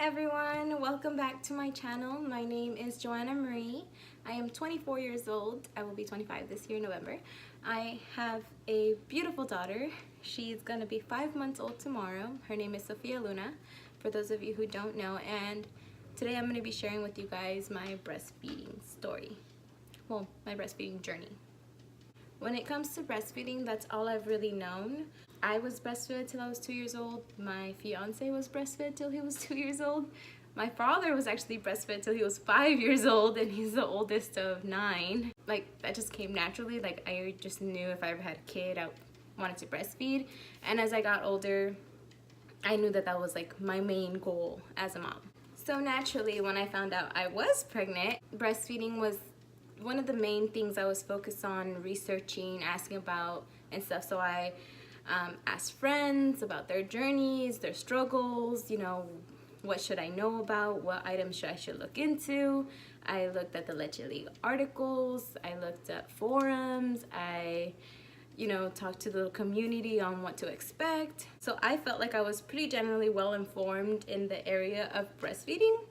everyone, welcome back to my channel. My name is Joanna Marie. I am 24 years old. I will be 25 this year in November. I have a beautiful daughter. She's gonna be 5 months old tomorrow. Her name is Sophia Luna, for those of you who don't know, and today I'm gonna be sharing with you guys my breastfeeding story. Well, my breastfeeding journey. When it comes to breastfeeding, that's all I've really known. I was breastfed till I was 2 years old. My fiance was breastfed till he was 2 years old. My father was actually breastfed till he was 5 years old, and he's the oldest of 9. Like, that just came naturally. Like, I just knew if I ever had a kid, I wanted to breastfeed. And as I got older, I knew that that was like my main goal as a mom. So naturally, when I found out I was pregnant, breastfeeding was one of the main things I was focused on researching, asking about and stuff. So I asked friends about their journeys, their struggles, you know, what should I know about, what items I should look into. I looked at the Leche League articles, I looked at forums, I talked to the community on what to expect. So I felt like I was pretty generally well informed in the area of breastfeeding.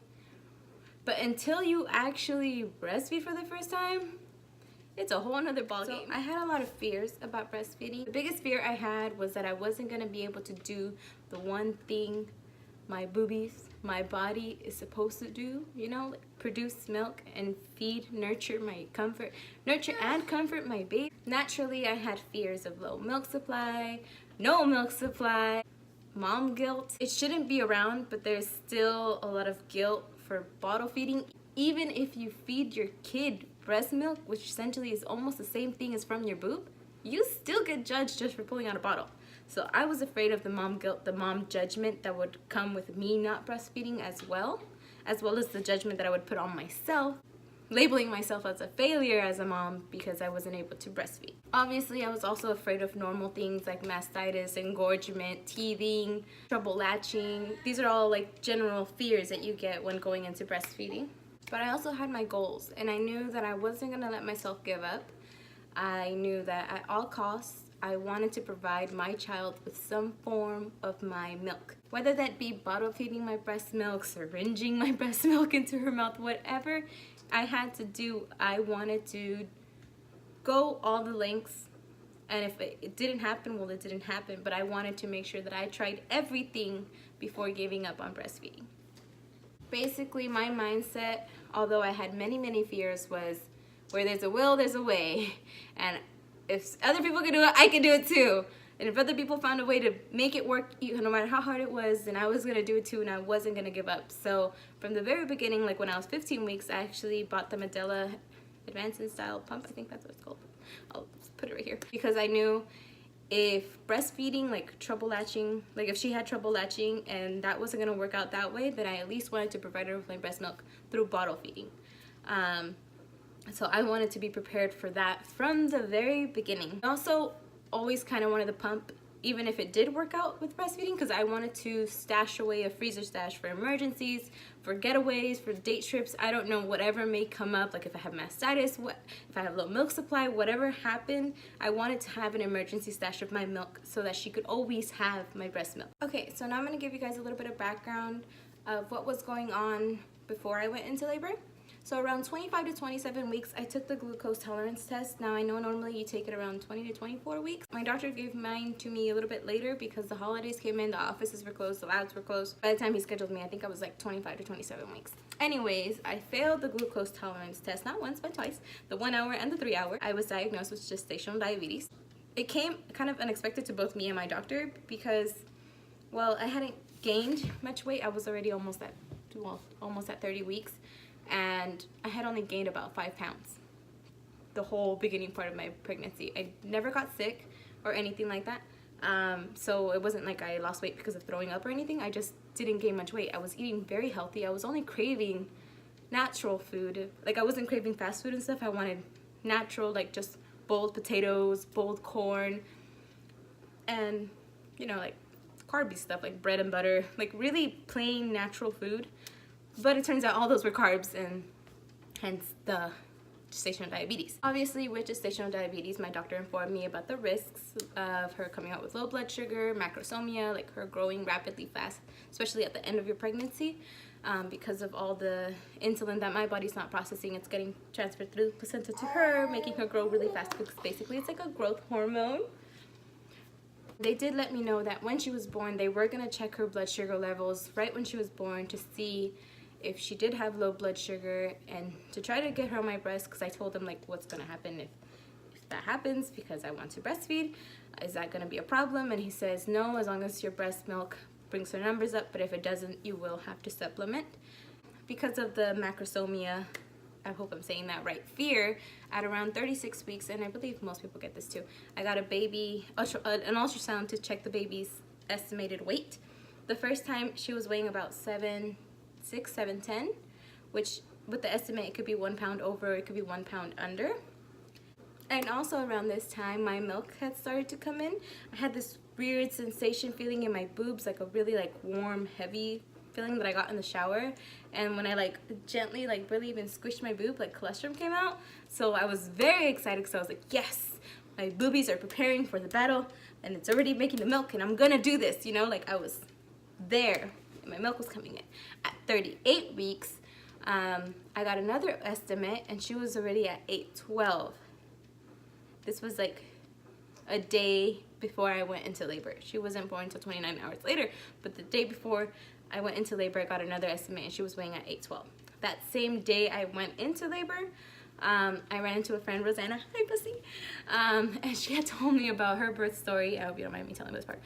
But until you actually breastfeed for the first time, it's a whole nother ballgame. So I had a lot of fears about breastfeeding. The biggest fear I had was that I wasn't gonna be able to do the one thing my boobies, my body is supposed to do, you know, like produce milk and feed, nurture and comfort my baby. Naturally, I had fears of low milk supply, no milk supply, mom guilt. It shouldn't be around, but there's still a lot of guilt for bottle feeding. Even if you feed your kid breast milk, which essentially is almost the same thing as from your boob, you still get judged just for pulling out a bottle. So I was afraid of the mom guilt, the mom judgment that would come with me not breastfeeding as well as the judgment that I would put on myself, labeling myself as a failure as a mom because I wasn't able to breastfeed. Obviously, I was also afraid of normal things like mastitis, engorgement, teething, trouble latching. These are all like general fears that you get when going into breastfeeding. But I also had my goals, and I knew that I wasn't gonna let myself give up. I knew that at all costs, I wanted to provide my child with some form of my milk. Whether that be bottle feeding my breast milk, syringing my breast milk into her mouth, whatever I had to do, I wanted to go all the lengths. And if it didn't happen, well, it didn't happen. But I wanted to make sure that I tried everything before giving up on breastfeeding. Basically, my mindset, although I had many fears, was where there's a will, there's a way. And if other people can do it, I can do it too. And if other people found a way to make it work, no matter how hard it was, then I was gonna do it too, and I wasn't gonna give up. So from the very beginning, like when I was 15 weeks, I actually bought the Medela Advanced Style Pump. I think that's what it's called. I'll put it right here. Because I knew if breastfeeding, like trouble latching, like if she had trouble latching and that wasn't gonna work out that way, then I at least wanted to provide her with my breast milk through bottle feeding. So I wanted to be prepared for that from the very beginning. I also always kind of wanted to pump, even if it did work out with breastfeeding, because I wanted to stash away a freezer stash for emergencies, for getaways, for date trips. I don't know, whatever may come up, like if I have mastitis, if I have low milk supply, whatever happened, I wanted to have an emergency stash of my milk so that she could always have my breast milk. Okay, so now I'm going to give you guys a little bit of background of what was going on before I went into labor. So around 25 to 27 weeks, I took the glucose tolerance test. Now I know normally you take it around 20 to 24 weeks. My doctor gave mine to me a little bit later because the holidays came in, the offices were closed, the labs were closed. By the time he scheduled me, I think I was like 25 to 27 weeks. Anyways, I failed the glucose tolerance test, not once, but twice, the 1 hour and the 3 hour. I was diagnosed with gestational diabetes. It came kind of unexpected to both me and my doctor because, well, I hadn't gained much weight. I was already almost at 30 weeks. And I had only gained about 5 pounds the whole beginning part of my pregnancy. I never got sick or anything like that. So it wasn't like I lost weight because of throwing up or anything. I just didn't gain much weight. I was eating very healthy. I was only craving natural food. Like I wasn't craving fast food and stuff. I wanted natural, like just boiled potatoes, boiled corn, and like carby stuff like bread and butter, like really plain natural food. But it turns out all those were carbs, and hence the gestational diabetes. Obviously, with gestational diabetes, my doctor informed me about the risks of her coming out with low blood sugar, macrosomia, like her growing rapidly fast, especially at the end of your pregnancy. Because of all the insulin that my body's not processing, it's getting transferred through the placenta to her, making her grow really fast, because basically it's like a growth hormone. They did let me know that when she was born, they were going to check her blood sugar levels right when she was born to see if she did have low blood sugar, and to try to get her on my breast, because I told them like what's going to happen if that happens, because I want to breastfeed. Is that going to be a problem? And he says no, as long as your breast milk brings her numbers up, but if it doesn't, you will have to supplement. Because of the macrosomia, I hope I'm saying that right, fear, at around 36 weeks, and I believe most people get this too, I got an ultrasound to check the baby's estimated weight. The first time she was weighing about 7'6", 7'10", which with the estimate it could be 1 pound over, it could be 1 pound under. And also around this time, my milk had started to come in. I had this weird sensation feeling in my boobs, like a really like warm, heavy feeling that I got in the shower. And when I like gently, like really even squished my boob, like colostrum came out. So I was very excited, because I was like, yes, my boobies are preparing for the battle, and it's already making the milk, and I'm gonna do this, you know, like I was there, and my milk was coming in. At 38 weeks, I got another estimate, and she was already at 812. This was like a day before I went into labor. She wasn't born until 29 hours later, but the day before I went into labor, I got another estimate, and she was weighing at 812. That same day I went into labor, I ran into a friend, Rosanna, hi pussy, and she had told me about her birth story. I hope you don't mind me telling this part.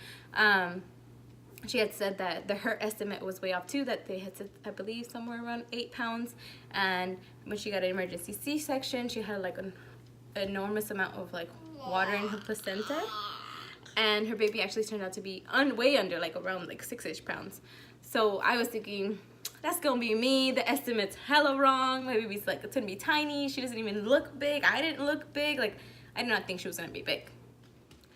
She had said that her estimate was way off too, that they had said, I believe, somewhere around 8 pounds, and when she got an emergency C-section, she had like an enormous amount of like water in her placenta, and her baby actually turned out to be way under, like around like 6-ish pounds. So I was thinking, that's gonna be me, the estimate's hella wrong, my baby's like, it's gonna be tiny, she doesn't even look big, I didn't look big, like I did not think she was gonna be big.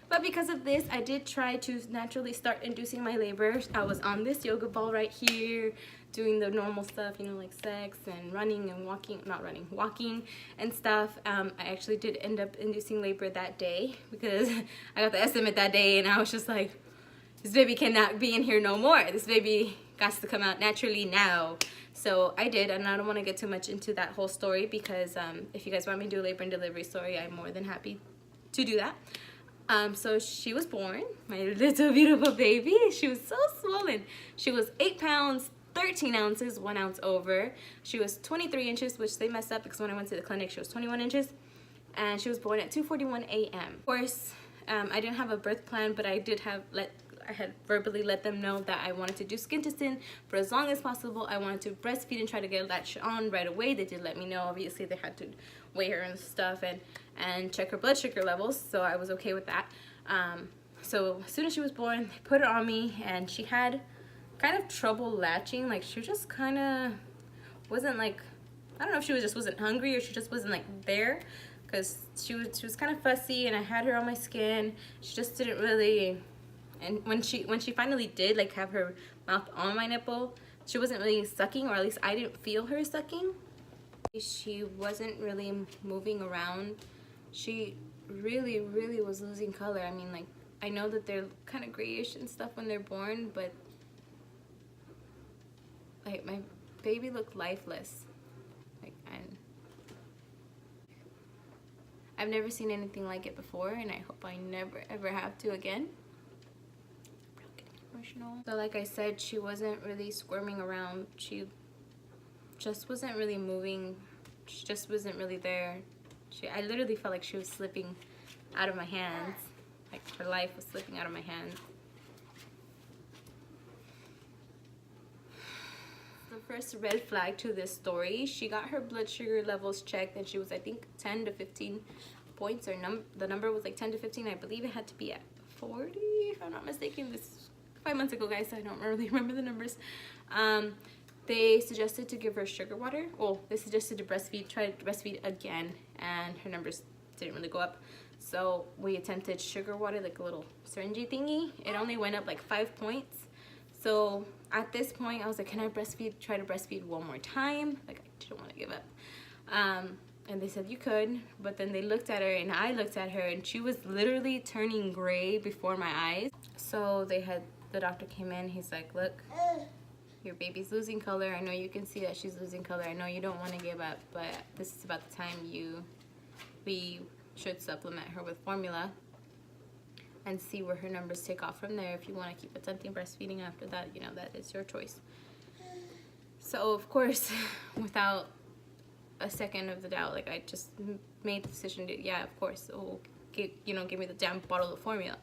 But because of this, I did try to naturally start inducing my labor. I was on this yoga ball right here, doing the normal stuff, you know, like sex and running and walking, not running, walking and stuff. I actually did end up inducing labor that day, because I got the estimate that day, and I was just like, this baby cannot be in here no more. This baby got to come out naturally now. So I did, and I don't want to get too much into that whole story, because if you guys want me to do a labor and delivery story, I'm more than happy to do that. So she was born, my little beautiful baby. She was so swollen. She was 8 pounds, 13 ounces, 1 ounce over. She was 23 inches, which they messed up, because when I went to the clinic, she was 21 inches. And she was born at 2:41 a.m. Of course, I didn't have a birth plan, but I had verbally let them know that I wanted to do skin to skin for as long as possible. I wanted to breastfeed and try to get latched on right away. They did let me know. Obviously, they had to weigh her and stuff and check her blood sugar levels, so I was okay with that. So as soon as she was born, they put her on me, and she had kind of trouble latching. Like, she just kind of wasn't like, I don't know if she just wasn't hungry, or she just wasn't like there, because she was kind of fussy, and I had her on my skin. She just didn't really. And when she finally did like have her mouth on my nipple, she wasn't really sucking, or at least I didn't feel her sucking. She wasn't really moving around. She really was losing color. I mean, like, I know that they're kind of grayish and stuff when they're born, but like my baby looked lifeless. Like, I've never seen anything like it before, and I hope I never ever have to again. So like I said, she wasn't really squirming around. She just wasn't really moving. She just wasn't really there. I literally felt like she was slipping out of my hands. Like, her life was slipping out of my hands. The first red flag to this story, she got her blood sugar levels checked, and she was, I think, 10 to 15 points, or the number was like 10 to 15. I believe it had to be at 40, if I'm not mistaken. This 5 months ago, guys, so I don't really remember the numbers. They suggested to give her sugar water. Well, they suggested to try to breastfeed again, and her numbers didn't really go up. So we attempted sugar water, like a little syringe thingy. It only went up like 5 points. So at this point, I was like, can I try to breastfeed one more time? Like, I didn't want to give up. And they said you could, but then they looked at her and I looked at her and she was literally turning gray before my eyes. So the doctor came in, he's like, look, your baby's losing color. I know you can see that she's losing color. I know you don't want to give up, but this is about the time we should supplement her with formula and see where her numbers take off from there. If you want to keep attempting breastfeeding after that, you know, that is your choice. So of course, without a second of the doubt, like, I just made the decision to, yeah, of course, give me the damn bottle of formula.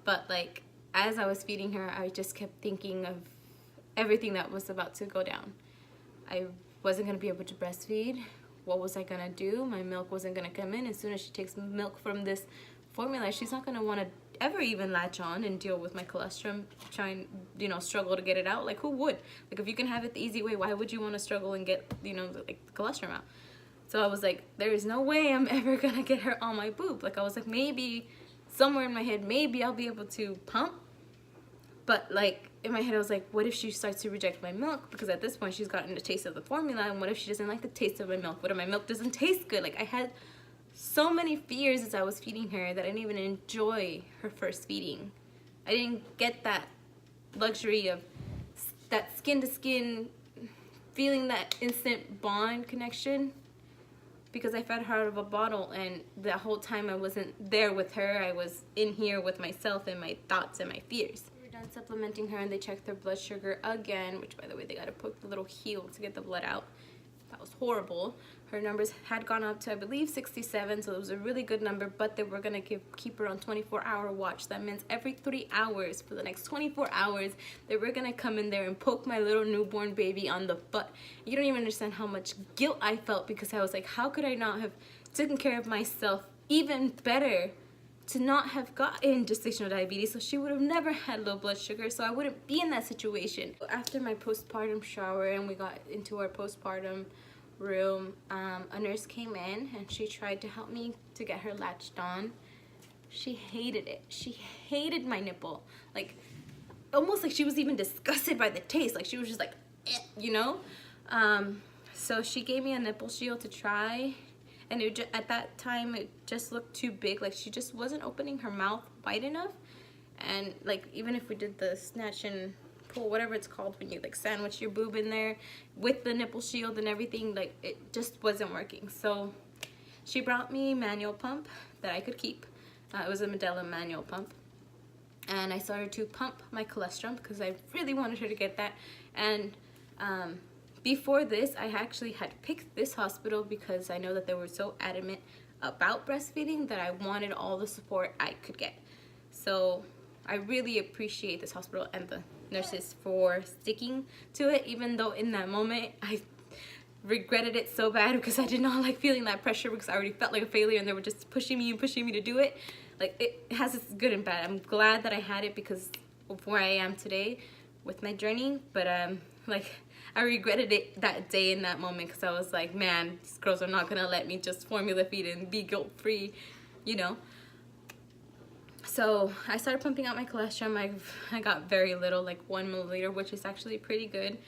But like, as I was feeding her, I just kept thinking of everything that was about to go down. I wasn't gonna be able to breastfeed. What was I gonna do? My milk wasn't gonna come in. As soon as she takes milk from this formula, she's not gonna want to ever even latch on and deal with my colostrum, struggle to get it out. Like, who would? Like, if you can have it the easy way, why would you want to struggle and get, like, the colostrum out? So I was like, there is no way I'm ever gonna get her on my boob. Like, I was like, maybe somewhere in my head, maybe I'll be able to pump. But like, in my head, I was like, what if she starts to reject my milk? Because at this point, she's gotten the taste of the formula. And what if she doesn't like the taste of my milk? What if my milk doesn't taste good? Like, I had so many fears as I was feeding her that I didn't even enjoy her first feeding. I didn't get that luxury of that skin to skin, feeling that instant bond connection, because I fed her out of a bottle, and the whole time I wasn't there with her. I was in here with myself and my thoughts and my fears. We were done supplementing her and they checked her blood sugar again, which, by the way, they got to poke the little heel to get the blood out. That was horrible. Her numbers had gone up to, I believe, 67, so it was a really good number, but they were going to keep her on 24-hour watch. That means every 3 hours for the next 24 hours, they were going to come in there and poke my little newborn baby on the butt. You don't even understand how much guilt I felt, because I was like, how could I not have taken care of myself even better to not have gotten gestational diabetes, so she would have never had low blood sugar, so I wouldn't be in that situation. After my postpartum shower and we got into our postpartum room, a nurse came in and she tried to help me to get her latched on. She hated it. She hated my nipple. Like, almost like she was even disgusted by the taste. Like, she was just like, so she gave me a nipple shield to try, and at that time it just looked too big. Like, she just wasn't opening her mouth wide enough, and like, even if we did the snatch and pull, whatever it's called when you like sandwich your boob in there with the nipple shield and everything, like, it just wasn't working. So she brought me a manual pump that I could keep. It was a Medela manual pump, and I started to pump my colostrum because I really wanted her to get that. And before this, I actually had picked this hospital because I know that they were so adamant about breastfeeding that I wanted all the support I could get. So I really appreciate this hospital and the nurses for sticking to it, even though in that moment I regretted it so bad because I did not like feeling that pressure, because I already felt like a failure and they were just pushing me to do it. Like, it has its good and bad. I'm glad that I had it because of where I am today with my journey, but like, I regretted it that day in that moment, because I was like, man, these girls are not gonna let me just formula feed and be guilt-free, So I started pumping out my colostrum. I got very little, like 1 milliliter, which is actually pretty good,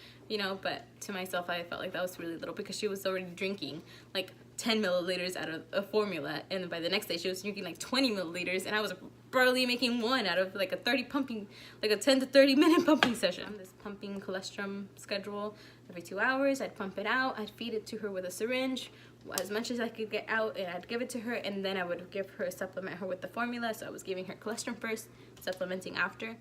but to myself I felt like that was really little, because she was already drinking like 10 milliliters out of a formula, and then by the next day she was drinking like 20 milliliters, and I was barely making one out of like a 10 to 30 minute pumping session. This pumping colostrum schedule, every 2 hours I'd pump it out, I'd feed it to her with a syringe as much as I could get out, and I'd give it to her, and then I would supplement her with the formula. So I was giving her colostrum first, supplementing after.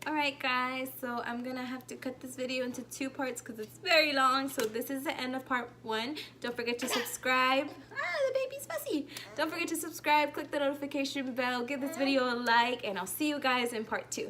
Alright guys, so I'm gonna have to cut this video into 2 parts because it's very long. So this is the end of part 1. Don't forget to subscribe. The baby's fussy. Don't forget to subscribe, click the notification bell, give this video a like, and I'll see you guys in part 2.